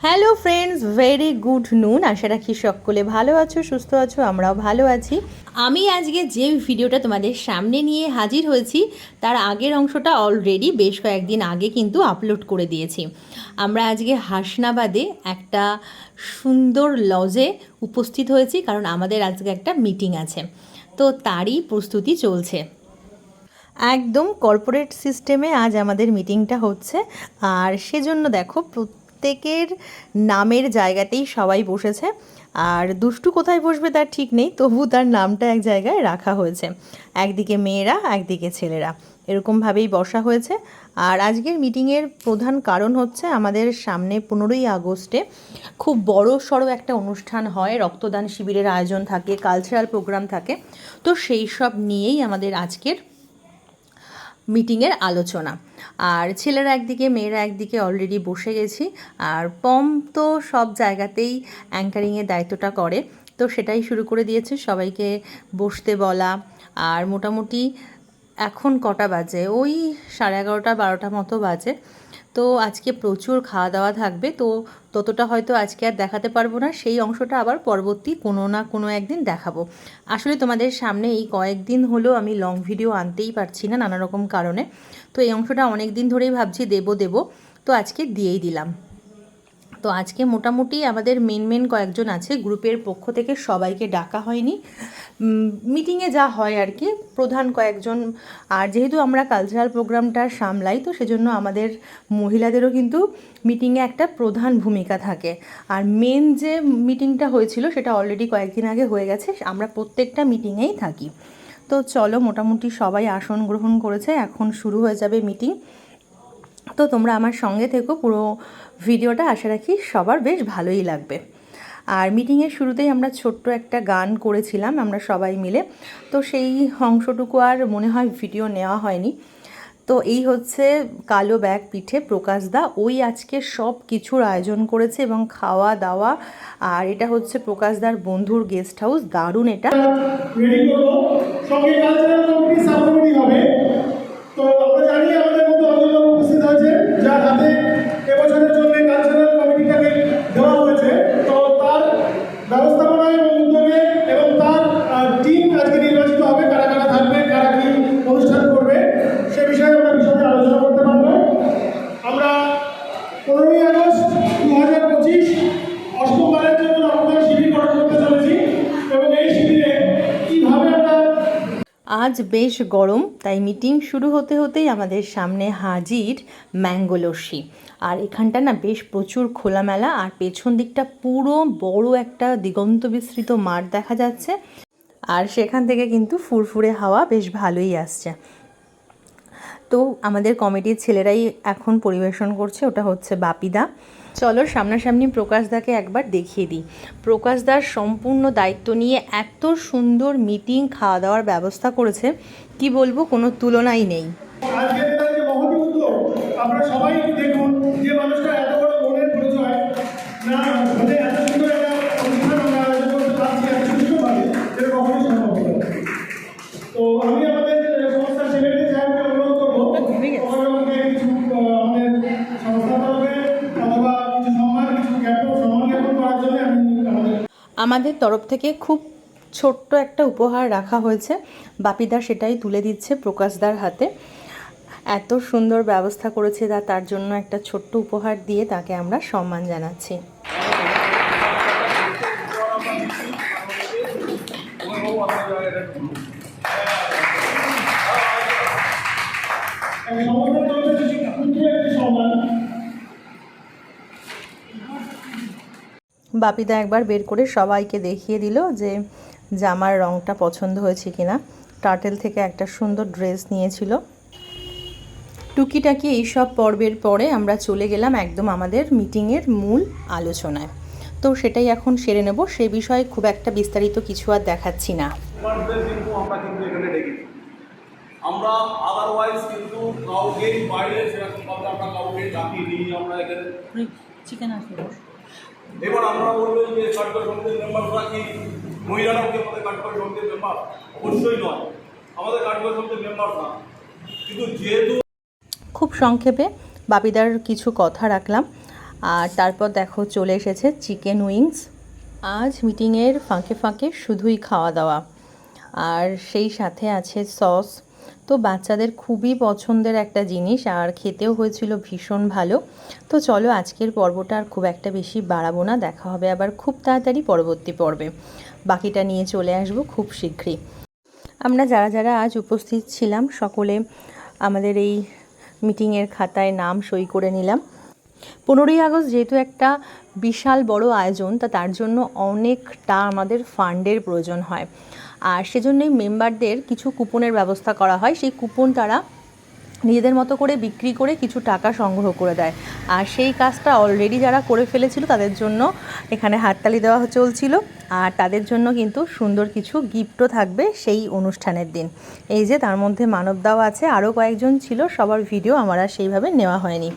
Hello friends, very good নুন। আশা রাখি সকলে ভালো আছো, সুস্থ আছো, আমরাও ভালো আছি। আমি আজকে যে ভিডিওটা তোমাদের সামনে নিয়ে হাজির হয়েছি তার আগের অংশটা অলরেডি বেশ কয়েকদিন আগে কিন্তু আপলোড করে দিয়েছি। আমরা আজকে হাসনাবাদে একটা সুন্দর লজে উপস্থিত হয়েছি, কারণ আমাদের আজকে একটা মিটিং আছে, তো তারই প্রস্তুতি চলছে। একদম কর্পোরেট সিস্টেমে আজ আমাদের মিটিংটা হচ্ছে, আর সেজন্য দেখো প্রত্যেকের নামের জায়গাতেই সবাই বসেছে। আর দুষ্টু কোথায় বসবে তার ঠিক নেই, তবু তার নামটা এক জায়গায় রাখা হয়েছে। একদিকে মেয়েরা, একদিকে ছেলেরা, এরকমভাবেই বসা হয়েছে। আর আজকের মিটিংয়ের প্রধান কারণ হচ্ছে আমাদের সামনে 15ই আগস্টে খুব বড় সড়ো একটা অনুষ্ঠান হয়, রক্তদান শিবিরের আয়োজন থাকে, কালচারাল প্রোগ্রাম থাকে। তো সেই সব নিয়েই আমাদের আজকের মিটিংয়ের আলোচনা। আর ছেলেরা একদিকে, মেয়েরা একদিকে অলরেডি বসে গেছি। আর পম তো সব জায়গাতেই অ্যাঙ্কারিংয়ের দায়িত্বটা করে, তো সেটাই শুরু করে দিয়েছে, সবাইকে বসতে বলা। আর মোটামুটি এখন কটা বাজে, ওই 11:30 12টা মতো বাজে। তো আজকে প্রচুর খাওয়া দাওয়া থাকবে, তো ততটা হয়তো আজকে আর দেখাতে পারবো না, সেই অংশটা আবার পরবর্তী কোনো না কোনো একদিন দেখাবো। আসলে তোমাদের সামনে এই কয়েকদিন হলো আমি লং ভিডিও আনতেই পারছি না নানা রকম কারণে, তো এই অংশটা অনেক দিন ধরেই ভাবছি দেবো, তো আজকে দিয়েই দিলাম। তো আজকে মোটামুটি আমাদের মেন কয়েকজন আছে, গ্রুপের পক্ষ থেকে সবাইকে ডাকা হয়নি, মিটিংয়ে যা হয় আর কি, প্রধান কয়েকজন। আর যেহেতু আমরা কালচারাল প্রোগ্রামটা সামলাই, তো সেজন্য আমাদের মহিলাদেরও কিন্তু মিটিংয়ে একটা প্রধান ভূমিকা থাকে। আর মেন যে মিটিংটা হয়েছিল সেটা অলরেডি কয়েকদিন আগে হয়ে গেছে, আমরা প্রত্যেকটা মিটিংয়েই থাকি। তো চলো, মোটামুটি সবাই আসন গ্রহণ করেছে, এখন শুরু হয়ে যাবে মিটিং। তো তোমরা আমার সঙ্গে থেকো, পুরো ভিডিওটা আশা রাখি সবার বেশ ভালোই লাগবে। আর মিটিংয়ের শুরুতেই আমরা ছোট্ট একটা গান করেছিলাম আমরা সবাই মিলে, তো সেই অংশটুকু আর মনে হয় ভিডিও নেওয়া হয়নি। তো এই হচ্ছে কালো ব্যাগ পিঠে প্রকাশদা, ওই আজকে সব কিছুর আয়োজন করেছে এবং খাওয়া দাওয়া। আর এটা হচ্ছে প্রকাশদার বন্ধুর গেস্ট হাউস, দারুণ এটা। তো আমরা জানি আমাদের মধ্যে অনেক লোক উপস্থিত আছে যার হাতে এবছরের জন্য কালচারাল কমিটিটাকে দেওয়া হয়েছে, তো তার ব্যবস্থাপনায় এবং উদ্যোগে এবং তার টিম আজকে নির্বাচিত হবে, কারা কারা থাকবে, কারা কি অনুষ্ঠান করবে, সে বিষয়ে আমরা বিশদে আলোচনা করতে পারবো। আমরা 15ই আগস্ট 2025 অষ্টমবারের জন্য রক্তদান শিবির গঠন করতে চলেছি, এবং এই শিবিরে কীভাবে আমরা আজ বেশ গরম, তাই মিটিং শুরু হতে হতেই আমাদের সামনে হাজির ম্যাঙ্গো লস্যি। আর এখানটা না বেশ প্রচুর খোলামেলা, আর পেছন দিকটা পুরো বড় একটা দিগন্ত বিস্তৃত মাঠ দেখা যাচ্ছে, আর সেখান থেকে কিন্তু ফুরফুরে হাওয়া বেশ ভালোই আসছে। তো আমাদের কমিটির ছেলেরাই এখন পরিবেশন করছে, ওটা হচ্ছে বাপিদা। চলো সামনাসামনি প্রকাশদাকে একবার দেখিয়ে দিই। প্রকাশদার সম্পূর্ণ দায়িত্ব নিয়ে এত সুন্দর মিটিং, খাওয়া দাওয়ার ব্যবস্থা করেছে, কি বলবো, কোনো তুলনাই নেই। আপনারা সবাই দেখুন যে মানুষটা এত বড় মনের পরিচয় না, মানে এত সুন্দর একটা অনুষ্ঠান আমরা আয়োজন করতে পারছি এত সুন্দরভাবে, যেটা কখনোই সম্ভব হবে। তো আমি আমাদের সংস্থার সেক্রেটারি সাহেবকে অনুরোধ করবো আমাকে কিছু আমাদের সংস্থার তরফে অথবা কিছু সম্মান, কিছু সম্মান জ্ঞাপন করার জন্য আমাদের তরফ থেকে খুব ছোট্ট একটা উপহার রাখা হয়েছে। বাপিদা সেটাই তুলে দিচ্ছে প্রকাশদার হাতে। এত সুন্দর ব্যবস্থা করেছে তার জন্য একটা ছোট্ট উপহার দিয়ে তাকে আমরা সম্মান জানাচ্ছি। বাপিদা একবার বের করে সবাইকে দেখিয়ে দিল যে জামার রঙটা পছন্দ হয়েছে কিনা। টার্টেল থেকে একটা সুন্দর ড্রেস নিয়েছিল। টুকিটাকি এইসব পর্বের পরে আমরা চলে গেলাম একদম আমাদের মিটিংয়ের মূল আলোচনায়। তো সেটাই এখন সেরে নেব, সে বিষয়ে খুব একটা বিস্তারিত কিছু আর দেখাচ্ছি না। আমরা আদারওয়াইজ কিন্তু কাউকে বাইরে সেরকম ভাবে আমরা কাউকে ডাকিনি, আমরা এখানে চিকেন আসবে। এবার আমরা বলবেন যে কাঠগড় সমিতির মেম্বাররা কি মহিলারাও কি আমাদের কাঠগড় সমিতির মেম্বার? অবশ্যই নয়, আমাদের কাঠগড় সমিতির মেম্বার না। কিন্তু যেহেতু খুব সংক্ষেপে বাপিদার কিছু কথা রাখলাম। আর তারপর দেখো চলে এসেছে চিকেন উইংস। আজ মিটিংয়ের ফাঁকে ফাঁকে শুধুই খাওয়া দাওয়া, আর সেই সাথে আছে সস। তো বাচ্চাদের খুবই পছন্দের একটা জিনিস, আর খেতেও হয়েছিল ভীষণ ভালো। তো চলো আজকের পর্বটা আর খুব একটা বেশি বাড়াবো না, দেখা হবে আবার খুব তাড়াতাড়ি পরবর্তী পর্বে। বাকিটা নিয়ে চলে আসবো খুব শীঘ্রই। আমরা যারা যারা আজ উপস্থিত ছিলাম সকলে আমাদের এই মিটিংয়ের খাতায় নাম সই করে নিলাম। 15ই আগস্ট যেহেতু একটা বিশাল বড় আয়োজন, তার জন্য অনেকটা আমাদের ফান্ডের প্রয়োজন হয়, আর সেজন্যই মেম্বারদের কিছু কুপনের ব্যবস্থা করা হয়। সেই কুপন তারা নিজেদের মতো করে বিক্রি করে কিছু টাকা সংগ্রহ করে দেয়, আর সেই কাজটা অলরেডি যারা করে ফেলেছিল তাদের জন্য এখানে হাততালি দেওয়া চলছিল। আর তাদের জন্য কিন্তু সুন্দর কিছু গিফটও থাকবে সেই অনুষ্ঠানের দিন। এই যে তার মধ্যে মানবদাও আছে, আরও কয়েকজন ছিল, সবার ভিডিও আমার আর সেইভাবে নেওয়া হয়নি।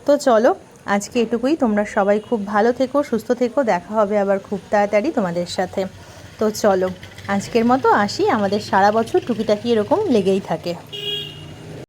তো চলো আজকে এটুকুই। তোমরা সবাই খুব ভালো থেকো, সুস্থ থেকো, দেখা হবে আবার খুব তাড়াতাড়ি তোমাদের সাথে। তো চলো আজকের মতো আসি, আমাদের সারা বছর টুকিটাকি এরকম লেগেই থাকে।